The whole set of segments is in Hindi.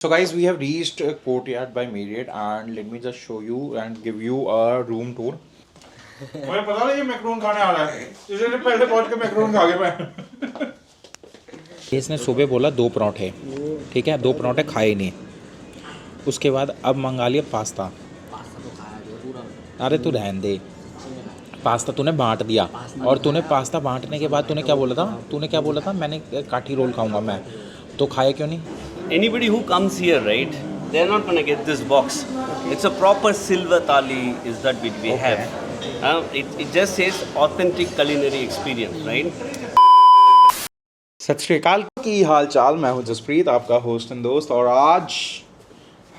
So guys, we have reached Courtyard by Marriott and let me just show you and give you a room tour. मुझे पता नहीं ये मैक्रोन खाने आ रहा है, इसलिए पहले पहुंच के मैक्रोन खा गया मैं। इसने सुबह बोला 2 पराठे, ठीक है, 2 पराठे खाए ही नहीं। उसके बाद अब मंगा लिया पास्ता। अरे तू रहने दे, पास्ता तूने बांट दिया और तूने पास्ता बांटने के बाद तूने क्या बोला था? तूने क्या बोला था? मैंने काठी रोल खाऊंगा मैं, तो खाया क्यों नहीं? Anybody who comes here, right, they're not going to get this box. It's a proper silver thali is that we have. It just says authentic culinary experience, right? सत श्री अकाल, की हाल चाल। मैं हूँ जसप्रीत, आपका होस्ट एंड दोस्त, और आज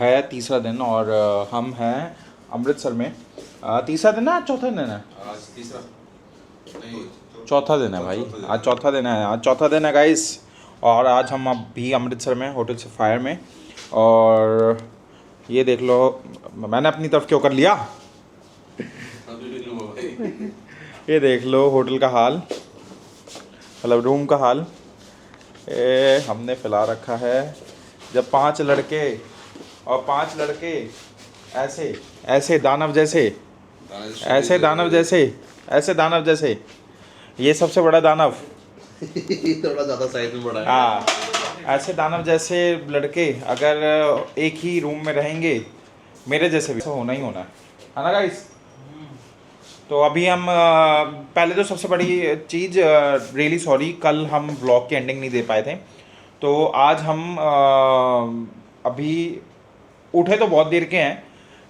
है तीसरा दिन और हम हैं अमृतसर में। तीसरा दिन है, आज चौथा दिन है? आज तीसरा नहीं, चौथा दिन है भाई, आज चौथा दिन है, आज चौथा दिन है गाइस। और आज हम अभी अमृतसर में होटल सफायर में, और ये देख लो मैंने अपनी तरफ क्यों कर लिया। ये देख लो होटल का हाल, मतलब रूम का हाल। हमने फैला रखा है। जब 5 लड़के और 5 लड़के ऐसे ऐसे दानव जैसे, ऐसे दानव जैसे, ऐसे दानव जैसे, ये सबसे बड़ा दानव थोड़ा ज़्यादा साइज में बड़ा है। हाँ, ऐसे दानव जैसे लड़के अगर एक ही रूम में रहेंगे, मेरे जैसे भी होना ही होना है ना गाइस। तो अभी हम पहले तो सबसे बड़ी चीज़, रियली सॉरी, कल हम व्लॉग की एंडिंग नहीं दे पाए थे। तो आज हम अभी उठे तो बहुत देर के हैं।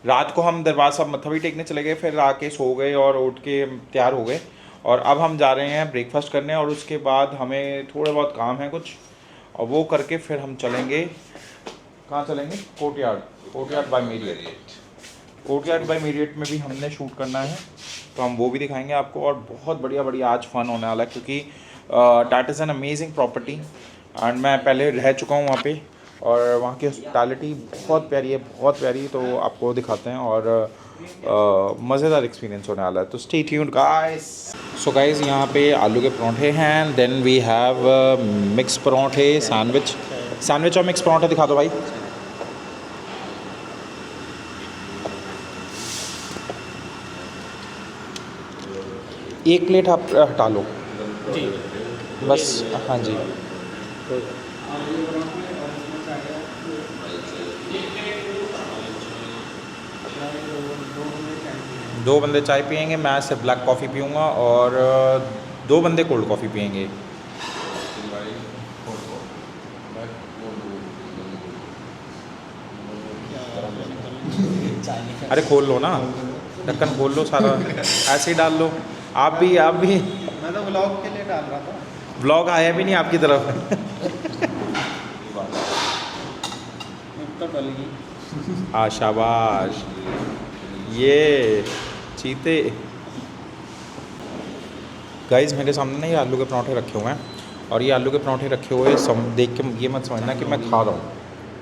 रात को हम दरबार साहब मत्था भी टेकने चले गए, फिर आके सो गए और उठ के तैयार हो गए, और अब हम जा रहे हैं ब्रेकफास्ट करने, और उसके बाद हमें थोड़े बहुत काम है कुछ, और वो करके फिर हम चलेंगे। कहाँ चलेंगे? Courtyard, courtyard by Marriott. Courtyard by Marriott में भी हमने शूट करना है, तो हम वो भी दिखाएंगे आपको। और बहुत बढ़िया बढ़िया आज फन होने वाला है, क्योंकि that is an amazing property and मैं पहले रह चुका हूँ वहाँ पे, और वहाँ की हॉस्पिटैलिटी बहुत प्यारी है, बहुत प्यारी। तो आपको दिखाते हैं, और मज़ेदार एक्सपीरियंस होने वाला है, तो stay tuned guys. So guys, यहाँ पे आलू के पराठे हैं, देन वी हैव मिक्स पराठे, सैंडविच और मिक्स पराठे दिखा दो भाई। एक प्लेट आप हटा लो जी, बस। हाँ जी, दो बंदे चाय पियेंगे, मैं सिर्फ ब्लैक कॉफ़ी पीऊँगा, और 2 बंदे कोल्ड कॉफ़ी पियेंगे। अरे खोल लो ना, ढक्कन खोल लो सारा, ऐसे ही डाल लो। आप भी मैं तो व्लॉग के लिए डाल रहा था। व्लॉग आया भी नहीं आपकी तरफ। तो डल गई। हाँ शाबाश, ये चीते। गाइस, मेरे सामने ना ये आलू के पराठे रखे हुए हैं, और ये आलू के पराठे रखे हुए देख के ये मत समझना कि मैं खा रहा हूँ,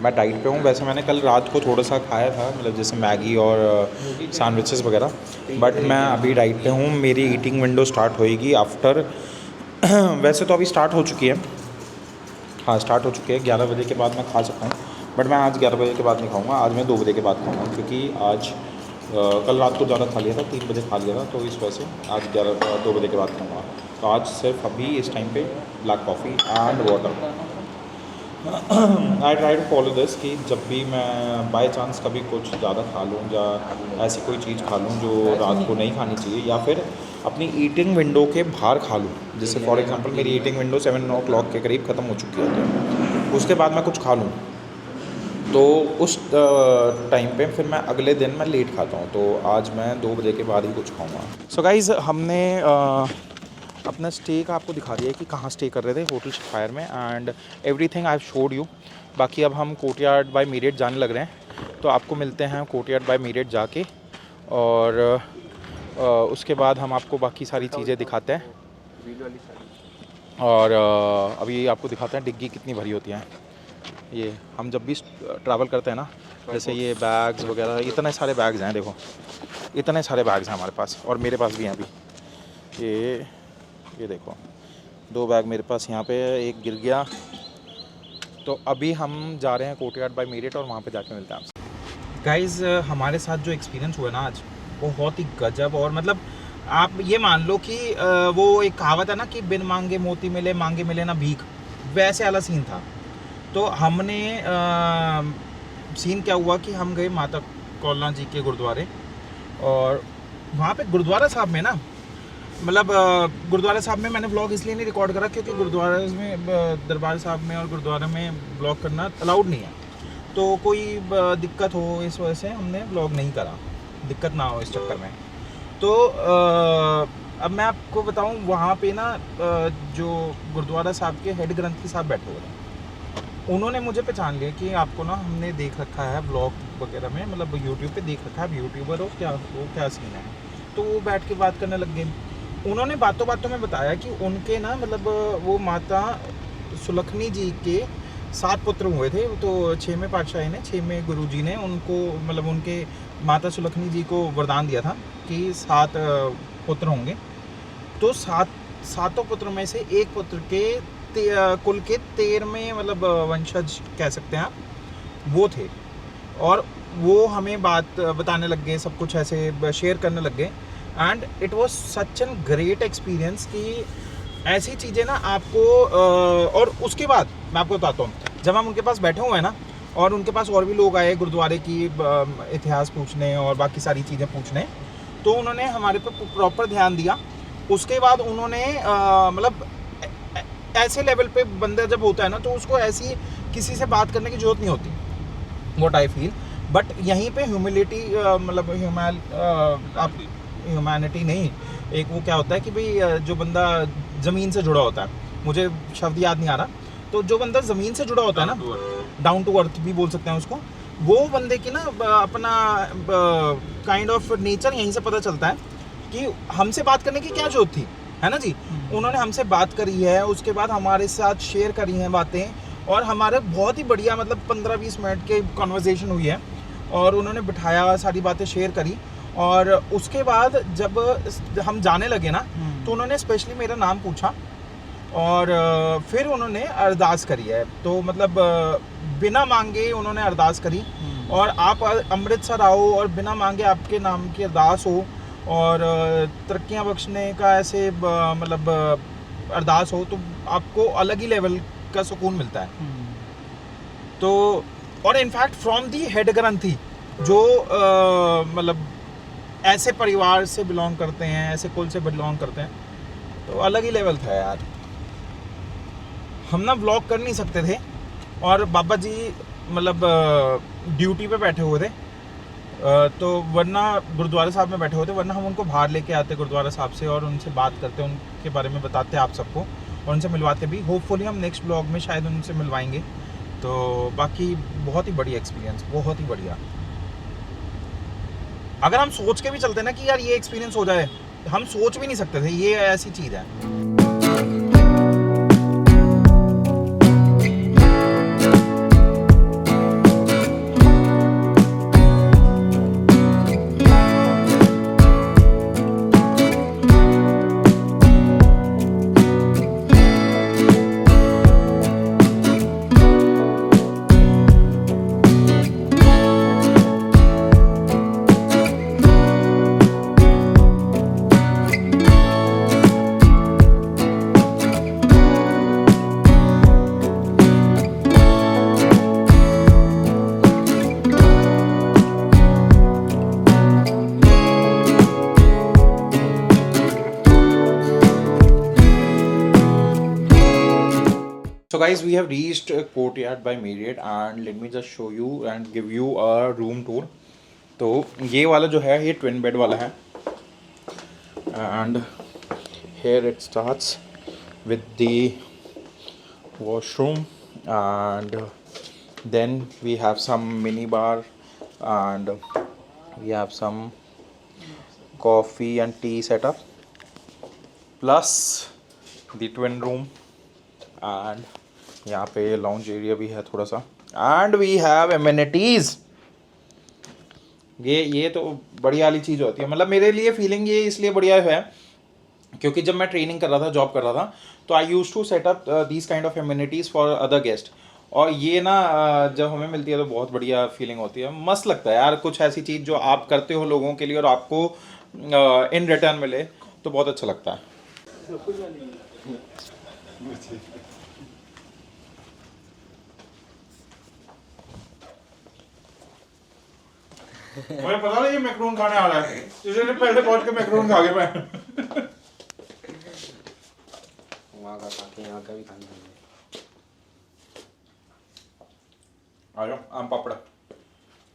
मैं डाइट पे हूँ। वैसे मैंने कल रात को थोड़ा सा खाया था, मतलब जैसे मैगी और सैंडविचेस वगैरह, बट मैं अभी डाइट पे हूँ। मेरी ईटिंग विंडो स्टार्ट होएगी आफ्टर वैसे तो अभी स्टार्ट हो चुकी है, हाँ स्टार्ट हो चुकी है। 11 बजे के बाद मैं खा सकता हूँ, बट मैं आज 11 बजे के बाद नहीं खाऊँगा, आज मैं 2 बजे के बाद खाऊँगा, क्योंकि आज कल रात को ज़्यादा खा लिया था, 3 बजे खा लिया था, तो इस वजह से आज 2 बजे के बाद खाऊँगा। तो आज सिर्फ अभी इस टाइम पे black coffee and water. I try to follow this कि जब भी मैं बाय चांस कभी कुछ ज़्यादा खा लूँ, या ऐसी कोई चीज़ खा लूँ जो रात को नहीं खानी चाहिए, या फिर अपनी ईटिंग विंडो के बाहर खा लूँ, जैसे फॉर एग्जांपल मेरी ईटिंग विंडो 7 o'clock के करीब ख़त्म हो चुकी है, तो उसके बाद मैं कुछ खा लूँ, तो उस टाइम पे फिर मैं अगले दिन मैं लेट खाता हूँ। तो आज मैं 2 बजे के बाद ही कुछ खाऊँगा। सो गाइज़, हमने अपना स्टे का आपको दिखा दिया कि कहाँ स्टे कर रहे थे, होटल सफायर में, and everything I have showed you. बाकी अब हम कोर्टयार्ड बाय मैरियट जाने लग रहे हैं, तो आपको मिलते हैं कोर्टयार्ड बाय मैरियट जाके, और उसके बाद हम आपको बाकी सारी चीज़ें दिखाते हैं। और अभी आपको दिखाते हैं डिग्गी कितनी भरी होती हैं। ये हम जब भी ट्रैवल करते हैं ना, जैसे ये बैग्स वगैरह, इतने सारे बैग्स हैं, देखो इतने सारे बैग्स हैं हमारे पास, और मेरे पास भी हैं अभी। ये देखो 2 बैग मेरे पास यहाँ पे है, एक गिर गया, तो अभी हम जा रहे हैं कोर्टयार्ड बाय मेरिट और वहाँ पे जाके मिलते हैं आपसे। गाइज़ हमारे साथ जो एक्सपीरियंस हुआ ना आज, बहुत ही गजब। और मतलब आप ये मान लो कि वो एक कहावत है ना कि बिन मांगे मोती मिले, मांगे मिले ना भीख, वैसे वाला सीन था। तो हमने सीन क्या हुआ कि हम गए माता कौला जी के गुरुद्वारे, और वहाँ पे गुरुद्वारा साहब में ना, मतलब गुरुद्वारा साहब में मैंने व्लॉग इसलिए नहीं रिकॉर्ड करा क्योंकि गुरुद्वारा में दरबार साहब में और गुरुद्वारा में व्लॉग करना अलाउड नहीं है। तो कोई दिक्कत हो इस वजह से हमने व्लॉग नहीं करा, दिक्कत ना हो इस चक्कर में। तो अब मैं आपको बताऊं, वहाँ पे ना जो गुरुद्वारा साहब के हेड ग्रंथी साहब बैठे हुए थे, उन्होंने मुझे पहचान लिया कि आपको ना हमने देख रखा है व्लॉग वगैरह में, मतलब यूट्यूब पे देख रखा है, यूट्यूबर हो क्या, वो क्या सीन है। तो वो बैठ के बात करने लग गए। उन्होंने बातों बातों में बताया कि उनके ना मतलब वो माता सुलखनी जी के 7 पुत्र हुए थे। तो 6वें पातशाही ने, 6वें गुरु जी ने उनको, मतलब उनके माता सुलखनी जी को वरदान दिया था कि 7 पुत्र होंगे। तो 7 पुत्र में से एक पुत्र के कुल के 13वें मतलब वंशज कह सकते हैं आप, वो थे। और वो हमें बात बताने लग गए, सब कुछ ऐसे शेयर करने लग गए। And it was such an great experience कि ऐसी चीज़ें ना आपको और उसके बाद मैं आपको बताता हूँ, जब हम उनके पास बैठे हुए हैं ना, और उनके पास और भी लोग आए गुरुद्वारे की इतिहास पूछने और बाकी सारी चीज़ें पूछने, तो उन्होंने हमारे पर प्रॉपर ध्यान दिया। उसके बाद उन्होंने मतलब ऐसे लेवल पे बंदा जब होता है ना, तो उसको ऐसी किसी से बात करने की ज़रूरत नहीं होती, व्हाट आई फील। बट यहीं पे ह्यूमिलिटी, मतलब आप ह्यूमैनिटी नहीं, एक वो क्या होता है कि भाई जो बंदा ज़मीन से जुड़ा होता है, मुझे शब्द याद नहीं आ रहा, तो जो बंदा ज़मीन से जुड़ा होता है ना, डाउन टू अर्थ भी बोल सकते हैं उसको, वो बंदे की ना अपना काइंड ऑफ नेचर यहीं से पता चलता है कि हमसे बात करने की क्या जरूरत थी, है ना जी। उन्होंने हमसे बात करी है, उसके बाद हमारे साथ शेयर करी हैं बातें, और हमारे बहुत ही बढ़िया मतलब 15-20 मिनट के कॉन्वर्जेसन हुई है, और उन्होंने बिठाया, सारी बातें शेयर करी। और उसके बाद जब हम जाने लगे ना, तो उन्होंने स्पेशली मेरा नाम पूछा, और फिर उन्होंने अरदास करी है। तो मतलब बिना मांगे उन्होंने अरदास करी, और आप अमृतसर आओ और बिना मांगे आपके नाम की अरदास हो, और तरक्कियाँ बख्शने का ऐसे मतलब अरदास हो, तो आपको अलग ही लेवल का सुकून मिलता है। तो और इनफैक्ट फ्रॉम दी हेड ग्रंथी, जो मतलब ऐसे परिवार से बिलोंग करते हैं, ऐसे कुल से बिलोंग करते हैं, तो अलग ही लेवल था यार। हम ना व्लॉग कर नहीं सकते थे, और बाबा जी मतलब ड्यूटी पे बैठे हुए थे, तो वरना गुरुद्वारा साहब में बैठे हुए थे, वरना हम उनको बाहर लेके आते गुरुद्वारा साहब से, और उनसे बात करते, उनके बारे में बताते आप सबको, और उनसे मिलवाते भी। होपफुली हम नेक्स्ट ब्लॉग में शायद उनसे मिलवाएंगे। तो बाकी बहुत ही बढ़िया एक्सपीरियंस, बहुत ही बढ़िया। अगर हम सोच के भी चलते ना कि यार ये एक्सपीरियंस हो जाए, हम सोच भी नहीं सकते थे, ये ऐसी चीज़ है। So guys, we have reached Courtyard by Marriott, and let me just show you and give you a room tour. तो ये वाला जो है, ये twin bed वाला है, and here it starts with the washroom, and then we have some mini bar, and we have some coffee and tea setup, plus the twin room, and यहाँ पे लाउंज एरिया भी है थोड़ा सा, एंड वी हैव एमिनिटीज़। ये तो बढ़िया वाली चीज़ होती है, मतलब मेरे लिए फीलिंग ये इसलिए बढ़िया है क्योंकि जब मैं ट्रेनिंग कर रहा था, जॉब कर रहा था, तो I use to set up these kind of amenities for other guest. और ये ना जब हमें मिलती है तो बहुत बढ़िया फीलिंग होती है, मस्त लगता है यार। कुछ ऐसी चीज़ जो आप करते हो लोगों के लिए और आपको इन रिटर्न मिले तो बहुत अच्छा लगता है। मुझे पता नहीं ये मैक्रोन खाने आ रहा है, इसलिए पहले पहुंच के मैक्रोन खा गया मैं। वहाँ का खा के यहाँ का भी खाना है। आ जाओ, आम पापड़।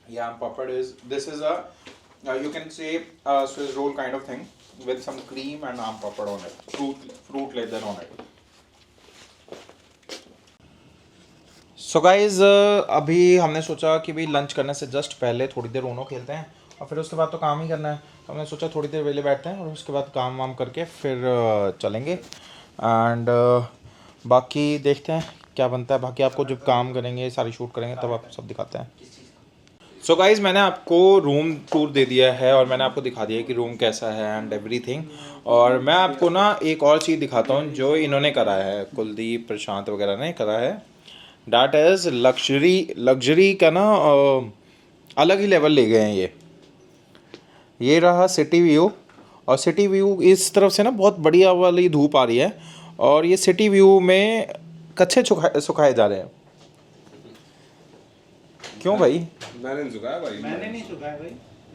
ये आम पापड़ this is a you can say a Swiss roll kind of thing with some cream and आम पापड़ on it, fruit leather on it. So guys, अभी हमने सोचा कि भाई लंच करने से जस्ट पहले थोड़ी देर ऊनो खेलते हैं और फिर उसके बाद तो काम ही करना है। तो हमने सोचा थोड़ी देर वेले बैठते हैं और उसके बाद काम वाम करके फिर चलेंगे। एंड बाकी देखते हैं क्या बनता है। बाकी आपको जब काम करेंगे, सारी शूट करेंगे, तब आप सब दिखाते हैं। सो गाइज़, मैंने आपको रूम टूर दे दिया है और मैंने आपको दिखा दिया है कि रूम कैसा है एंड एवरीथिंग। और मैं आपको ना एक और चीज़ दिखाता हूँ जो इन्होंने करा है, कुलदीप, प्रशांत वगैरह ने करा है। डैट इज़ लग्जरी का ना अलग ही लेवल ले गए हैं ये रहा सिटी व्यू। और सिटी व्यू इस तरफ से ना बहुत बढ़िया वाली धूप आ रही है और ये सिटी व्यू में कच्छे सुखाए जा रहे हैं। क्यों भाई? मैंने नहीं सुखाया भाई। मैंने नहीं सुखाया भाई,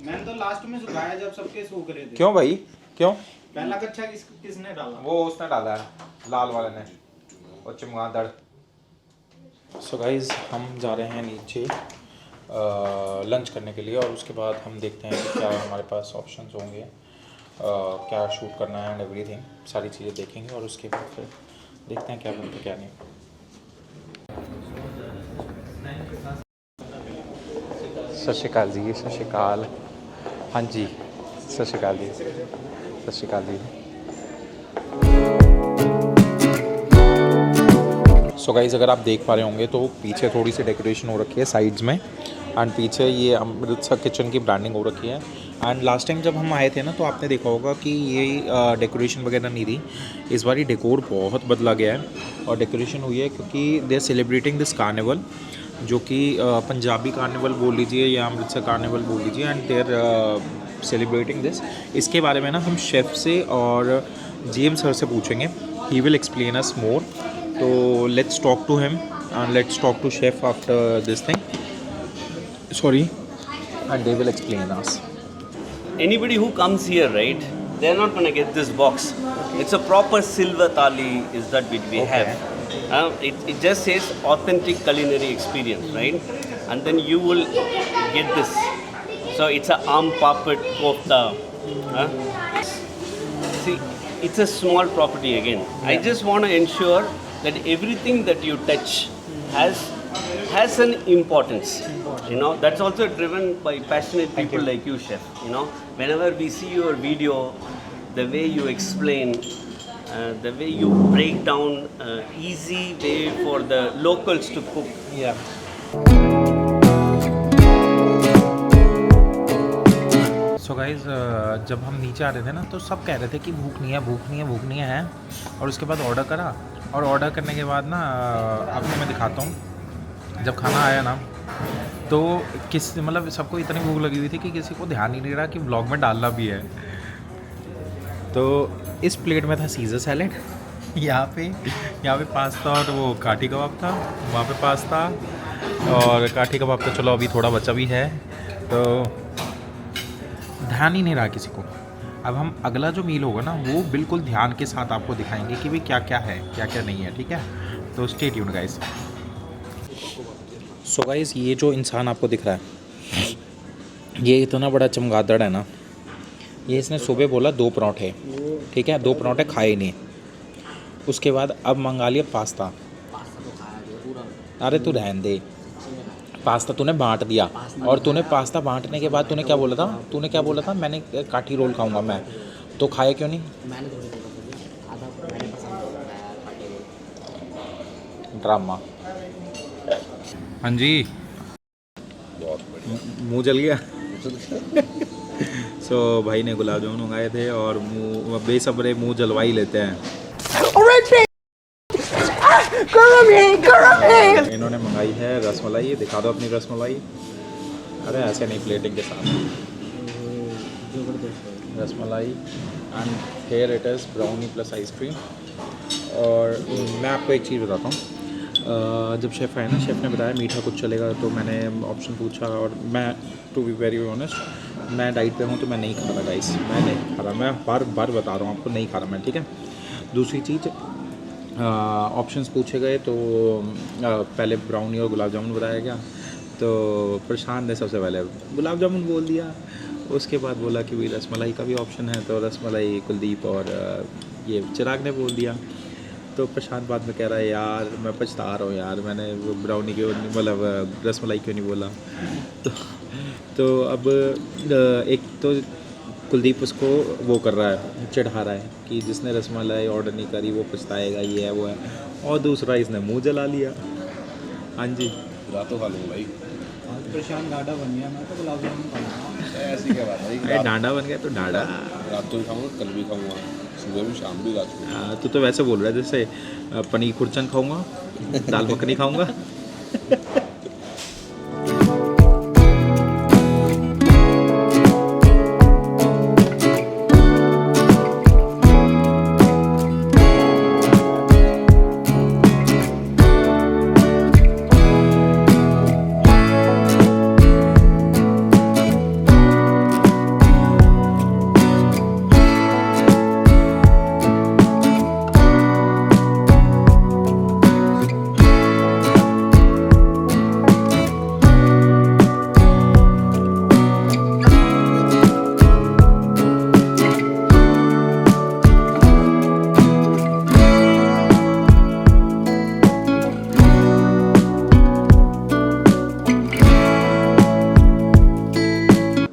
मैंने तो लास्ट में सुखाया जब सबके सूख रहे थे। क्यों भाई, क्यों? पहला कच्चा किसने डाला? वो उसने डाला है, लाल वाले ने, और चमगादड़। सो गाइज, हम जा रहे हैं नीचे लंच करने के लिए और उसके बाद हम देखते हैं कि क्या हमारे पास ऑप्शंस होंगे, क्या शूट करना है एंड एवरीथिंग, सारी चीज़ें देखेंगे और उसके बाद फिर देखते हैं क्या बनता है क्या नहीं। सत श्री अकाल जी, सत श्री अकाल। हाँ जी, सत श्री अकाल जी, सत श्री अकाल जी। सो गाइज़, अगर आप देख पा रहे होंगे तो पीछे थोड़ी सी डेकोरेशन हो रखी है साइड्स में एंड पीछे ये अमृतसर किचन की ब्रांडिंग हो रखी है। एंड लास्ट टाइम जब हम आए थे ना तो आपने देखा होगा कि ये डेकोरेशन वगैरह नहीं थी। इस बार ये डेकोर बहुत बदला गया है और डेकोरेशन हुई है क्योंकि they are celebrating this carnival, जो कि पंजाबी कार्निवल बोल लीजिए या अमृतसर कार्निवल बोल लीजिए, and they are celebrating this. इसके बारे में ना हम शेफ़ से और जेम्स सर से पूछेंगे, he will explain us more. तो let's talk to him and let's talk to chef after this thing, sorry, and they will explain us. Anybody who comes here, right, they're not going to get this box. It's a proper silver thali is that we have. It just says authentic culinary experience, right? And then you will get this. So it's a aam papad kofta. See, it's a small property again. I just want to ensure that everything that you touch has an importance. You know, that's also driven by passionate people like you, chef. You know, whenever we see your video, the way you explain, the way you break down easy way for the locals to cook. Yeah. So guys, जब हम नीचे आ रहे थे ना तो सब कह रहे थे कि भूख नहीं है, भूख नहीं है, भूख नहीं है। और उसके बाद ऑर्डर करा और ऑर्डर करने के बाद ना आपको मैं दिखाता हूँ, जब खाना आया ना तो मतलब सबको इतनी भूख लगी हुई थी कि किसी को ध्यान ही नहीं रहा कि व्लॉग में डालना भी है। तो इस प्लेट में था सीज़र सैलेड, यहाँ पे पास्ता और वो काठी कबाब था, वहाँ पे पास्ता और काठी कबाब तो चलो अभी थोड़ा बचा भी है, तो ध्यान ही नहीं रहा किसी को। अब हम अगला जो मील होगा ना वो बिल्कुल ध्यान के साथ आपको दिखाएंगे कि भाई क्या क्या है, क्या क्या नहीं है, ठीक है? तो stay tuned guys. So guys, ये जो इंसान आपको दिख रहा है, ये इतना बड़ा चमगादड़ है ना, ये इसने सुबह बोला 2 पराठे, ठीक है? 2 पराठे खाए नहीं, उसके बाद अब मंगा लिया पास्ता। अरे तू रहने दे, पास्ता तूने बांट दिया और तूने पास्ता बांटने के बाद तूने क्या बोला था? मैंने काठी रोल खाऊंगा मैं, तो खाया क्यों नहीं? ड्रामा। हाँ जी, मुँह जल गया। सो भाई ने गुलाब जामुन मंगाए थे और मुँह बेसब्रे मुँह जलवा ही लेते हैं। इन्होंने मंगाई है रसमलाई। दिखा दो अपनी रसमलाई। अरे ऐसे नहीं, प्लेटिंग के साथ rasmalai. And here it is brownie plus ice cream. और मैं आपको एक चीज़ बताता हूँ, जब शेफ़ आया ना, शेफ़ ने बताया मीठा कुछ चलेगा, तो मैंने ऑप्शन पूछा और मैं टू बी वेरी ऑनेस्ट मैं डाइट पे हूँ तो मैं नहीं खा रहा गाइस, मैं नहीं खा रहा, मैं बार बार बता रहा हूँ आपको, नहीं खा रहा मैं, ठीक है। दूसरी चीज़, ऑप्शंस पूछे गए तो पहले ब्राउनी और गुलाब जामुन बताया गया, तो प्रशांत ने सबसे पहले गुलाब जामुन बोल दिया। उसके बाद बोला कि भाई रसमलाई का भी ऑप्शन है, तो रसमलाई कुलदीप और ये चिराग ने बोल दिया। तो प्रशांत बाद में कह रहा है यार मैं पछता रहा हूँ यार, मैंने वो ब्राउनी क्यों मतलब रसमलाई क्यों नहीं बोला। तो अब एक तो कुलदीप उसको वो कर रहा है, चिढ़ा रहा है कि जिसने रसमलाई ऑर्डर नहीं करी वो पछताएगा, ये है वो है। और दूसरा इसने मुंह जला लिया। हाँ जी, रातों खा लूँगा भाई। प्रशांत डांडा बन गया, मैं तो गुलाब जामुन खाऊंगा। ऐसी क्या बात है, अरे डांडा बन गया तो डांडा। रात को भी खाऊंगा, कल भी खाऊंगा, सुबह भी, शाम भी, रात को। तू तो वैसे बोल रहा है जैसे पनीर खुरचन खाऊंगा, दाल मखनी खाऊंगा।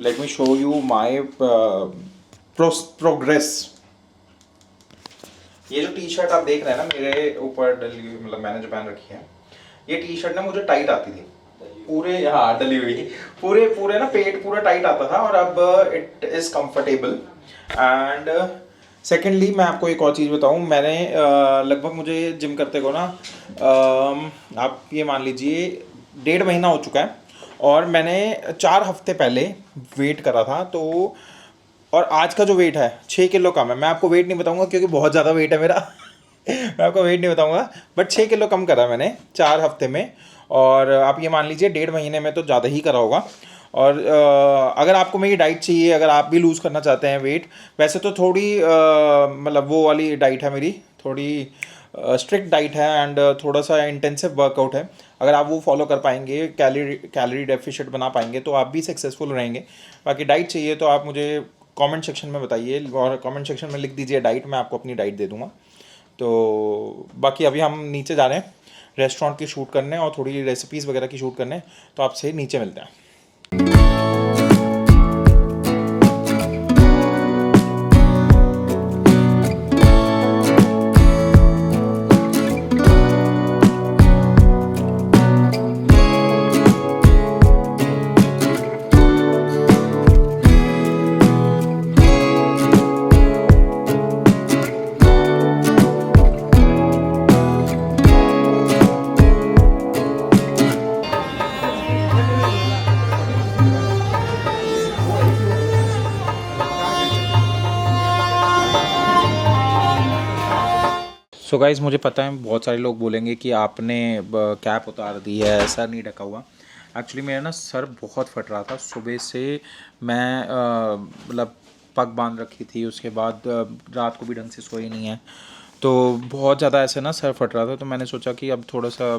Let me show you my progress. ये जो टी शर्ट आप देख रहे हैं ना मेरे ऊपर डली हुई, मतलब मैंने जो पहन रखी है, ये टी शर्ट ना मुझे टाइट आती थी पूरे, हाँ डली हुई, पूरे पूरे ना पेट पूरा टाइट आता था, और अब it is comfortable. And secondly मैं आपको एक और चीज़ बताऊँ, मैंने लगभग मुझे जिम करते को ना आप ये मान लीजिए 1.5 महीना हो चुका है, और मैंने 4 हफ्ते पहले वेट करा था, तो और आज का जो वेट है 6 किलो कम है। मैं आपको वेट नहीं बताऊंगा क्योंकि बहुत ज़्यादा वेट है मेरा। मैं आपको वेट नहीं बताऊंगा, बट 6 किलो कम करा मैंने 4 हफ्ते में, और आप ये मान लीजिए 1.5 महीने में तो ज़्यादा ही करा होगा। और अगर आपको मेरी डाइट चाहिए, अगर आप भी लूज़ करना चाहते हैं वेट, वैसे तो थोड़ी मतलब वो वाली डाइट है मेरी, थोड़ी स्ट्रिक्ट डाइट है एंड थोड़ा सा इंटेंसिव वर्कआउट है। अगर आप वो फॉलो कर पाएंगे, कैलोरी डेफिशिएंट बना पाएंगे, तो आप भी सक्सेसफुल रहेंगे। बाकी डाइट चाहिए तो आप मुझे कमेंट सेक्शन में बताइए, और कमेंट सेक्शन में लिख दीजिए डाइट, मैं आपको अपनी डाइट दे दूँगा। तो बाकी अभी हम नीचे जा रहे हैं रेस्टोरेंट की शूट करने और थोड़ी रेसिपीज़ वगैरह की शूट करने, तो आपसे नीचे मिलते हैं। सो गाइज़, मुझे पता है बहुत सारे लोग बोलेंगे कि आपने कैप उतार दी है, सर नहीं ढका हुआ। एक्चुअली मेरा ना सर बहुत फट रहा था, सुबह से मैं मतलब पग बांध रखी थी, उसके बाद रात को भी ढंग से सोई नहीं है, तो बहुत ज़्यादा ऐसे ना सर फट रहा था। तो मैंने सोचा कि अब थोड़ा सा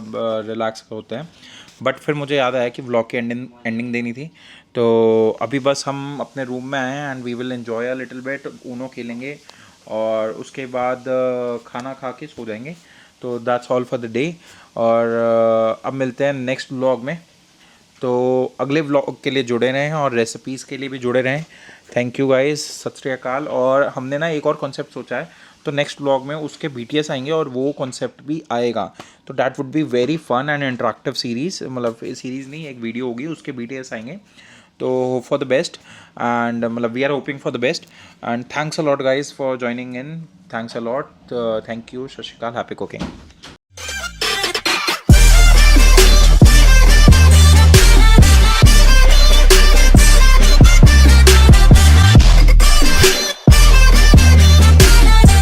रिलैक्स होते हैं, बट फिर मुझे याद आया कि व्लॉग की एंडिंग देनी थी। तो अभी बस हम अपने रूम में आए हैं and we will enjoy a little bit, Uno खेलेंगे और उसके बाद खाना खा के सो जाएंगे। तो that's all for the day, और अब मिलते हैं नेक्स्ट व्लॉग में। तो अगले व्लॉग के लिए जुड़े रहें और रेसिपीज़ के लिए भी जुड़े रहें। थैंक यू गाइस, सत श्री अकाल। और हमने ना एक और कॉन्सेप्ट सोचा है, तो नेक्स्ट व्लॉग में उसके BTS आएंगे और वो कॉन्सेप्ट भी आएगा, तो that would be very fun and interactive series, मतलब सीरीज़ नहीं, एक वीडियो होगी, उसके BTS आएंगे। तो फॉर द बेस्ट एंड मतलब we are hoping for the best and thanks a lot guys for joining in, thanks a lot, thank you, Sat Sri अकाल, हैप्पी कुकिंग।